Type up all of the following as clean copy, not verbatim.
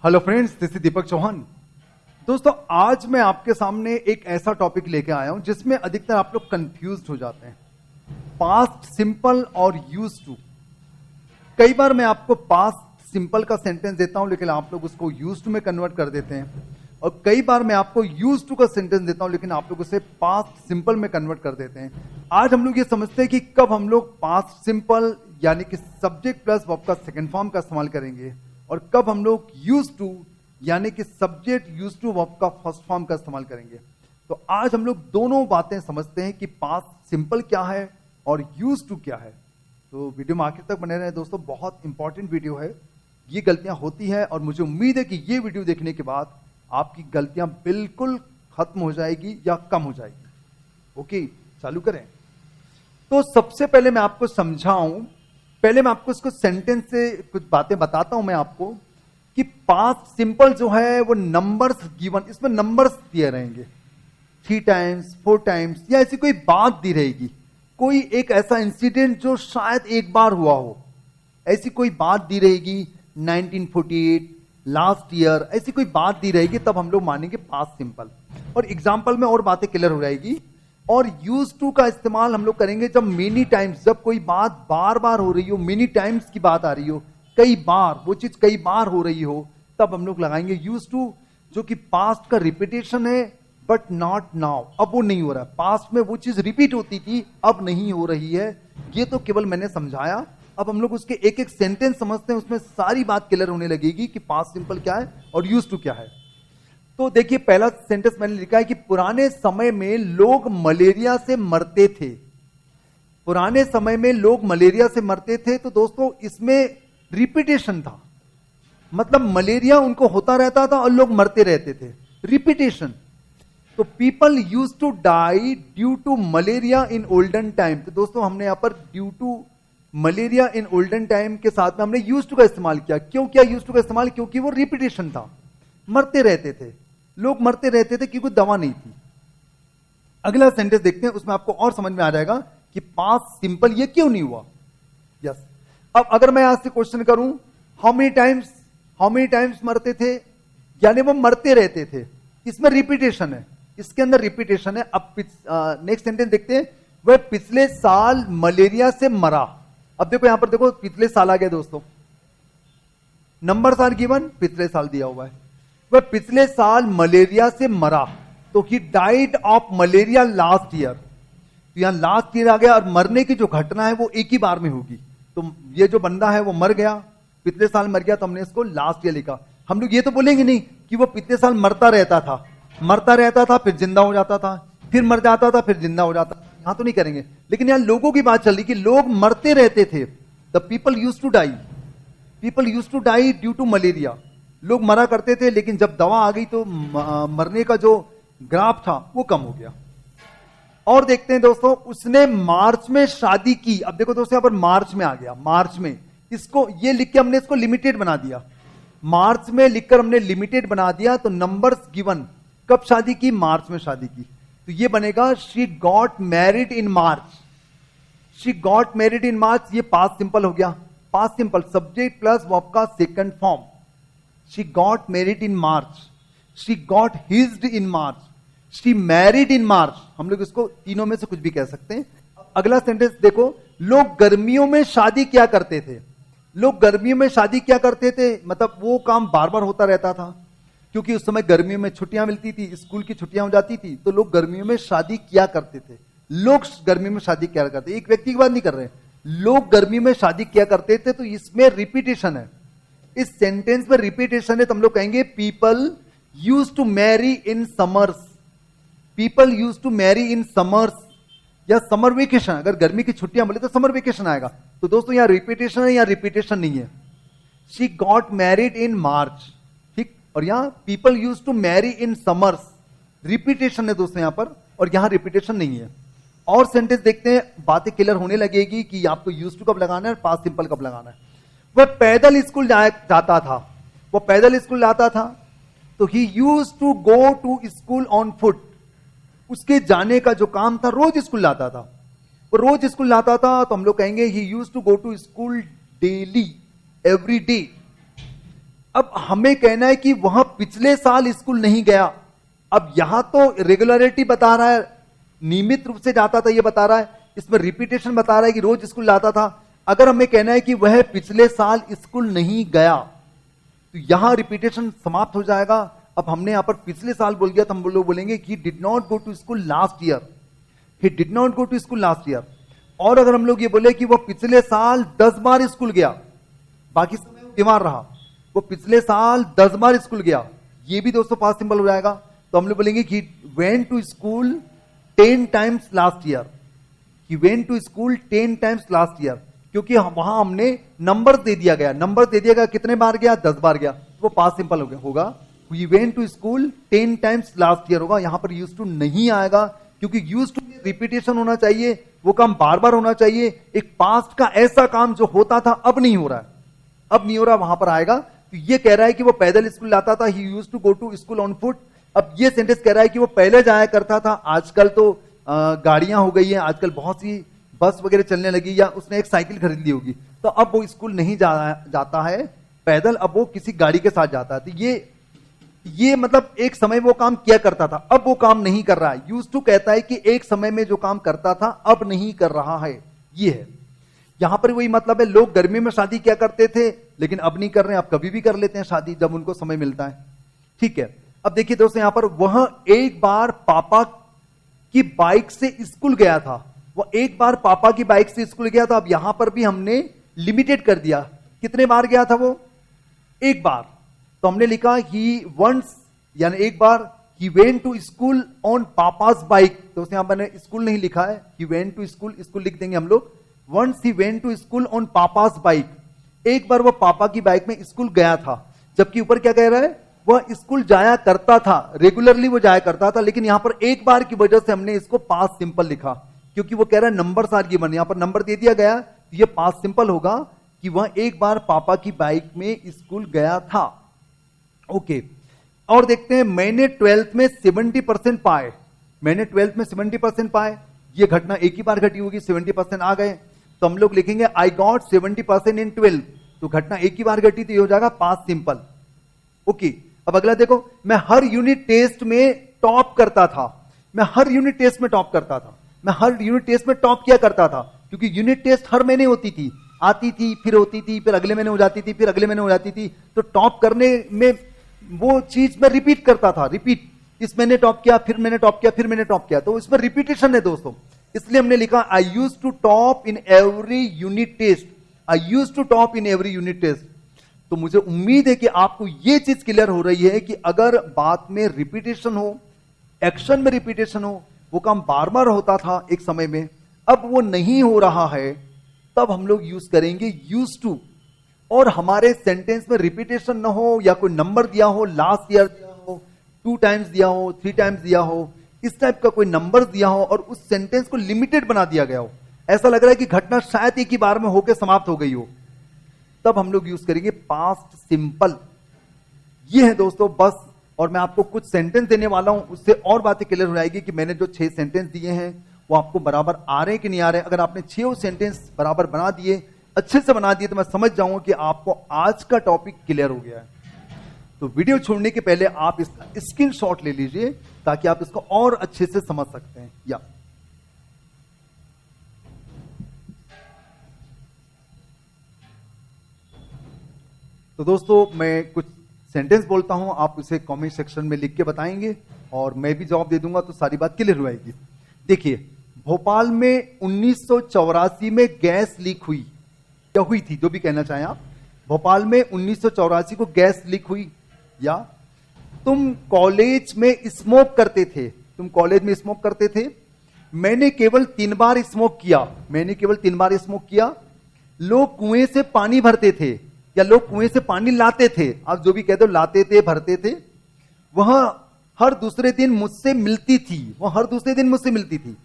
Hello friends, this is दीपक चौहान। दोस्तों, आज मैं आपके सामने एक ऐसा टॉपिक लेके आया हूं जिसमें अधिकतर आप लोग कंफ्यूज्ड हो जाते हैं। पास्ट सिंपल और यूज्ड टू। कई बार मैं आपको पास्ट सिंपल का सेंटेंस देता हूं लेकिन आप लोग उसको यूज्ड टू में कन्वर्ट कर देते हैं, और कई बार मैं आपको यूज्ड टू का सेंटेंस देता हूं लेकिन आप लोग उसे पास्ट सिंपल में कन्वर्ट कर देते हैं। आज हम लोग ये समझते हैं कि कब हम लोग पास्ट सिंपल यानी कि सब्जेक्ट प्लस वर्ब का सेकंड फॉर्म का इस्तेमाल करेंगे और कब हम लोग यूज टू यानी कि सब्जेक्ट यूज टू वर्ब का फर्स्ट फॉर्म का इस्तेमाल करेंगे। तो आज हम लोग दोनों बातें समझते हैं कि पास्ट सिंपल क्या है और यूज टू क्या है। तो वीडियो में आखिर तक बने रहे दोस्तों, बहुत इंपॉर्टेंट वीडियो है। ये गलतियां होती हैं और मुझे उम्मीद है कि ये वीडियो देखने के बाद आपकी गलतियां बिल्कुल खत्म हो जाएगी या कम हो जाएगी। ओके, चालू करें। तो सबसे पहले मैं आपको समझाऊं, पहले मैं आपको इसको सेंटेंस से कुछ बातें बताता हूं मैं आपको कि पास्ट सिंपल जो है वो नंबर्स गिवन, इसमें नंबर्स दिए रहेंगे 3 टाइम्स 4 टाइम्स, या ऐसी कोई बात दी रहेगी, कोई एक ऐसा इंसिडेंट जो शायद एक बार हुआ हो, ऐसी कोई बात दी रहेगी 1948 लास्ट ईयर, ऐसी कोई बात दी रहेगी, तब हम लोग मानेंगे पास्ट सिंपल। और एग्जाम्पल में और बातें क्लियर हो जाएगी। और यूज टू का इस्तेमाल हम लोग करेंगे जब मेनी टाइम्स, जब कोई बात बार बार हो रही हो, मेनी टाइम्स की बात आ रही हो, कई बार वो चीज कई बार हो रही हो, तब हम लोग लगाएंगे यूज टू, जो कि पास्ट का रिपीटेशन है बट नॉट नाउ। अब वो नहीं हो रहा है, पास्ट में वो चीज रिपीट होती थी, अब नहीं हो रही है। ये तो केवल मैंने समझाया। अब हम लोग उसके एक एक सेंटेंस समझते हैं, उसमें सारी बात क्लियर होने लगेगी कि पास्ट सिंपल क्या है और यूज टू क्या है। तो देखिए, पहला सेंटेंस मैंने लिखा है कि पुराने समय में लोग मलेरिया से मरते थे। पुराने समय में लोग मलेरिया से मरते थे, तो दोस्तों इसमें रिपीटेशन था, मतलब मलेरिया उनको होता रहता था और लोग मरते रहते थे, रिपीटेशन। तो people use to die due to malaria in olden time. तो दोस्तों हमने यहां पर due to malaria in olden time के साथ में हमने यूज टू का इस्तेमाल किया। क्यों किया यूज टू का इस्तेमाल? क्योंकि वो रिपीटेशन था, मरते रहते थे, लोग मरते रहते थे क्योंकि दवा नहीं थी। अगला सेंटेंस देखते हैं, उसमें आपको और समझ में आ जाएगा कि पास्ट सिंपल ये क्यों नहीं हुआ। यस। अब अगर मैं यहां से क्वेश्चन करूं, हाउ मेनी टाइम्स मरते थे, यानी वो मरते रहते थे, इसमें रिपीटेशन है, इसके अंदर रिपीटेशन है। अब नेक्स्ट सेंटेंस देखते हैं, वह पिछले साल मलेरिया से मरा। अब देखो यहां पर देखो, पिछले साल आ गया दोस्तों, नंबर साल गिवन, पिछले साल दिया हुआ है। वह पिछले साल मलेरिया से मरा, तो he died of malaria last year. तो यहां लास्ट ईयर आ गया, और मरने की जो घटना है वो एक ही बार में होगी। तो ये जो बंदा है वो मर गया, पिछले साल मर गया, तो हमने इसको लास्ट ईयर लिखा। हम लोग ये तो बोलेंगे नहीं कि वो पिछले साल मरता रहता था फिर जिंदा हो जाता था, फिर मर जाता था फिर जिंदा हो जाता था, यहां तो नहीं करेंगे। लेकिन यहां लोगों की बात चल रही कि लोग मरते रहते थे। The people use to die due to malaria. लोग मरा करते थे, लेकिन जब दवा आ गई तो मरने का जो ग्राफ था वो कम हो गया। और देखते हैं दोस्तों, उसने मार्च में शादी की। अब देखो दोस्तों, यहां पर मार्च में आ गया, मार्च में, इसको ये लिख के हमने इसको लिमिटेड बना दिया। मार्च में लिखकर हमने लिमिटेड बना दिया, तो नंबर्स गिवन, कब शादी की, मार्च में शादी की, तो ये बनेगा she got married in March. She got married in March, ये पास्ट सिंपल हो गया। Past simple subject plus verb का second form. She got married in March. She got hitched in March. She married in March. हम लोग इसको तीनों में से कुछ भी कह सकते हैं। अगला सेंटेंस देखो, लोग गर्मियों में शादी क्या करते थे। लोग गर्मियों में शादी क्या करते थे, मतलब वो काम बार बार होता रहता था, क्योंकि उस समय गर्मियों में छुट्टियां मिलती थी, स्कूल की छुट्टियां हो जाती थी, तो लोग गर्मियों में शादी किया करते थे। लोग गर्मियों में शादी क्या करते, एक व्यक्ति की बात नहीं कर रहे, लोग गर्मियों में शादी किया करते थे। तो इसमें रिपीटेशन है, इस सेंटेंस में रिपीटेशन है, तो हम लोग कहेंगे people use to marry in summers. People use to marry in summers, या समर वेकेशन। अगर गर्मी की छुट्टियां बोले तो समर वेकेशन आएगा। तो दोस्तों यहां रिपीटेशन है या रिपीटेशन नहीं है। She got married in March, ठीक। और यहां people use to marry in summers, repetition है दोस्तों यहां पर, और यहां रिपीटेशन नहीं है। और सेंटेंस देखते हैं, बातें क्लियर होने लगेगी कि आपको यूज टू कब लगाना है और पास्ट सिंपल कब लगाना है। वह पैदल स्कूल जाता था, वो पैदल स्कूल जाता था, तो he use to go to school on foot. उसके जाने का जो काम था, रोज स्कूल जाता था, वो रोज स्कूल जाता था, तो हम लोग कहेंगे he use to go to school daily, every day. अब हमें कहना है कि वह पिछले साल स्कूल नहीं गया। अब यहां तो रेगुलरिटी बता रहा है, नियमित रूप से जाता था, यह बता रहा है। इसमें रिपीटेशन बता रहा है कि रोज स्कूल जाता था। अगर हमें कहना है कि वह पिछले साल स्कूल नहीं गया, तो यहां रिपीटेशन समाप्त हो जाएगा। अब हमने यहां पर पिछले साल बोल दिया, तो हम लोग बोलेंगे कि did not go to school last year, he did not go to school last year. और अगर हम लोग ये बोले कि वो पिछले साल 10 बार स्कूल गया, बाकी समय वो बीमार रहा, वो पिछले साल 10 बार स्कूल गया, ये भी दोस्तों पास्ट सिंपल हो जाएगा। तो हम लोग बोलेंगे कि went to school 10 times last year, he went to school 10 times last year, क्योंकि वहां हमने नंबर दे दिया गया, नंबर दे दिया गया, कितने बार गया, 10 बार गया, तो वो पास्ट सिंपल होगा। He went to school 10 times last year होगा। यहां पर यूज टू नहीं आएगा, क्योंकि यूज टू रिपीटेशन होना चाहिए, वो काम बार बार होना चाहिए। एक पास्ट का ऐसा काम जो होता था अब नहीं हो रहा है, अब नहीं हो रहा, वहां पर आएगा। तो ये कह रहा है कि वो पैदल स्कूल जाता था, he used to go to school on foot. अब ये सेंटेंस कह रहा है कि वो पहले जाया करता था, आजकल तो गाड़ियां हो गई हैं, आजकल बहुत सी बस वगैरह चलने लगी, या उसने एक साइकिल खरीद ली होगी, तो अब वो स्कूल नहीं जाता है पैदल, अब वो किसी गाड़ी के साथ जाता है। तो ये मतलब एक समय वो काम किया करता था, अब वो काम नहीं कर रहा है। यूज्ड टू कहता है कि एक समय में जो काम करता था अब नहीं कर रहा है, ये है। यहां पर वही मतलब है, लोग गर्मी में शादी किया करते थे, लेकिन अब नहीं कर रहे हैं, अब कभी भी कर लेते हैं शादी जब उनको समय मिलता है। ठीक है, अब देखिए दोस्तों, यहां पर वह एक बार पापा की बाइक से स्कूल गया था, वह एक बार पापा की बाइक से स्कूल गया था। अब यहां पर भी हमने लिमिटेड कर दिया, कितने बार गया था वो, एक बार। तो हमने लिखा ही वंस, यानी एक बार, he went to school on papa's bike. तो यहां पर स्कूल नहीं लिखा है, he went to school, school लिख देंगे हम लोग। Once he went to school on papa's bike, एक बार वो पापा की बाइक में स्कूल गया था। जबकि ऊपर क्या कह रहा है, वह स्कूल जाया करता था, रेगुलरली वो जाया करता था, लेकिन यहां पर एक बार की वजह से हमने इसको पास्ट सिंपल लिखा, क्योंकि वो कह रहा है नंबर आर गिवन, यहां पर नंबर दे दिया गया, तो ये पास्ट सिंपल होगा कि वह एक बार पापा की बाइक में स्कूल गया था। ओके, और देखते हैं, मैंने 12th में 70% पाए, मैंने 12th में 70% पाए, ये घटना एक ही बार घटी होगी, 70% आ गए, तो हम लोग लिखेंगे आई गॉट 70% इन 12th, तो घटना एक ही बार घटी, तो ये हो जाएगा पास्ट सिंपल। ओके, अब अगला देखो, मैं हर यूनिट टेस्ट में टॉप करता था, मैं हर यूनिट टेस्ट में टॉप करता था, मैं हर यूनिट टेस्ट में टॉप किया करता था, क्योंकि यूनिट टेस्ट हर महीने होती थी, आती थी, फिर होती थी, फिर अगले महीने हो जाती थी, फिर अगले महीने हो जाती थी। तो टॉप करने में वो चीज मैं रिपीट करता था, रिपीट, इस महीने टॉप किया, फिर मैंने टॉप किया, फिर मैंने टॉप किया, तो इसमें रिपीटेशन है दोस्तों, इसलिए हमने लिखा I use to top in every unit test, I use to top in every unit test. तो मुझे उम्मीद है कि आपको यह चीज क्लियर हो रही है कि अगर बात में रिपीटेशन हो, एक्शन में रिपीटेशन हो, वो काम बार बार होता था एक समय में, अब वो नहीं हो रहा है, तब हम लोग यूज करेंगे यूज टू। और हमारे सेंटेंस में रिपीटेशन ना हो, या कोई नंबर दिया हो, लास्ट ईयर दिया हो, 2 टाइम्स दिया हो, 3 टाइम्स दिया हो, इस टाइप का कोई नंबर दिया हो, और उस सेंटेंस को लिमिटेड बना दिया गया हो, ऐसा लग रहा है कि घटना शायद एक ही बार में होकर समाप्त हो गई हो, तब हम लोग यूज करेंगे पास्ट सिंपल। ये है दोस्तों बस, और मैं आपको कुछ सेंटेंस देने वाला हूं, उससे और बातें क्लियर हो जाएगी कि मैंने जो 6 सेंटेंस दिए हैं वो आपको बराबर आ रहे हैं कि नहीं आ रहे। अगर आपने 6 सेंटेंस बराबर बना दिए, अच्छे से बना दिए, तो मैं समझ जाऊंगा कि आपको आज का टॉपिक क्लियर हो गया है। तो वीडियो छोड़ने के पहले आप इसका स्क्रीनशॉट ले लीजिए, ताकि आप इसको और अच्छे से समझ सकते हैं। या तो दोस्तों, मैं कुछ सेंटेंस बोलता हूं, आप उसे कमेंट सेक्शन में लिख के बताएंगे, और मैं भी जवाब दे दूंगा, तो सारी बात क्लियर हो जाएगी। देखिए, भोपाल में 1984 में गैस लीक हुई, क्या हुई थी, जो भी कहना चाहें आप, भोपाल में 1984 को गैस लीक हुई। या तुम कॉलेज में स्मोक करते थे, तुम कॉलेज में स्मोक करते थे। मैंने केवल 3 बार स्मोक किया, मैंने केवल 3 बार स्मोक किया। लोग कुएं से पानी भरते थे, या लोग कुएं से पानी लाते थे, आप जो भी कहते हो, लाते थे, भरते थे। वह हर दूसरे दिन मुझसे मिलती थी, वह हर दूसरे दिन मुझसे मिलती थी,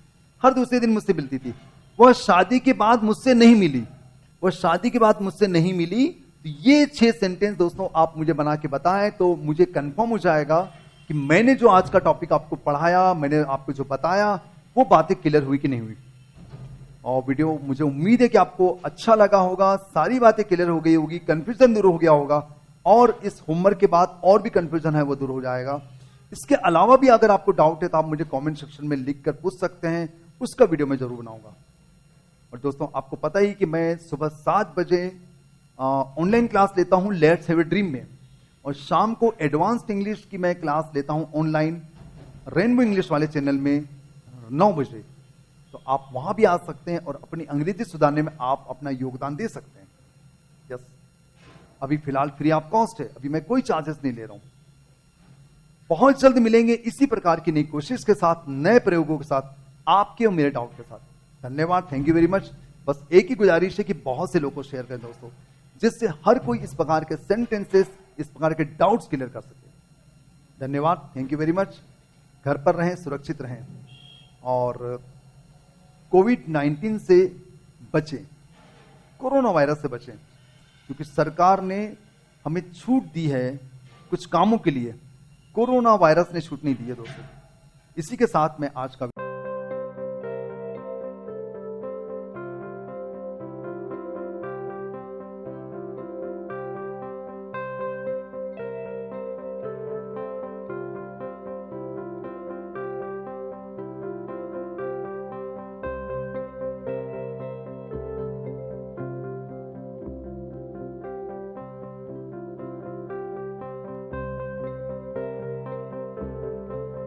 हर दूसरे दिन मुझसे मिलती थी। वह शादी के बाद मुझसे नहीं मिली, वह शादी के बाद मुझसे नहीं मिली। तो ये 6 सेंटेंस दोस्तों आप मुझे बना के बताएं, तो मुझे कंफर्म हो जाएगा कि मैंने जो आज का टॉपिक आपको पढ़ाया, मैंने आपको जो बताया, वो बातें क्लियर हुई कि नहीं हुई। और वीडियो, मुझे उम्मीद है कि आपको अच्छा लगा होगा, सारी बातें क्लियर हो गई होगी, कंफ्यूजन दूर हो गया होगा। और इस होमवर्क के बाद और भी कंफ्यूजन है वो दूर हो जाएगा। इसके अलावा भी अगर आपको डाउट है तो आप मुझे कमेंट सेक्शन में लिख कर पूछ सकते हैं, उसका वीडियो मैं जरूर बनाऊंगा। और दोस्तों आपको पता ही कि मैं सुबह 7 बजे ऑनलाइन क्लास लेता हूं लेट्स हैव ए ड्रीम में, और शाम को एडवांस्ड इंग्लिश की मैं क्लास लेता हूं ऑनलाइन रेनबो इंग्लिश वाले चैनल में 9 बजे। तो आप वहां भी आ सकते हैं और अपनी अंग्रेजी सुधारने में आप अपना योगदान दे सकते हैं। यस, अभी फिलहाल फ्री ऑफ कॉस्ट है, अभी मैं कोई चार्जेस नहीं ले रहा हूं। बहुत जल्द मिलेंगे इसी प्रकार की नई कोशिश के साथ, नए प्रयोगों के साथ, आपके और मेरे डाउट के साथ। धन्यवाद, थैंक यू वेरी मच। बस एक ही गुजारिश है कि बहुत से लोगों को शेयर करें दोस्तों, जिससे हर कोई इस प्रकार के सेंटेंसेस, इस प्रकार के डाउट्स क्लियर कर सके। धन्यवाद, थैंक यू वेरी मच। घर पर रहें, सुरक्षित रहें और कोविड-19 से बचें, कोरोना वायरस से बचें, क्योंकि सरकार ने हमें छूट दी है कुछ कामों के लिए, कोरोना वायरस ने छूट नहीं दी है दोस्तों। इसी के साथ मैं आज का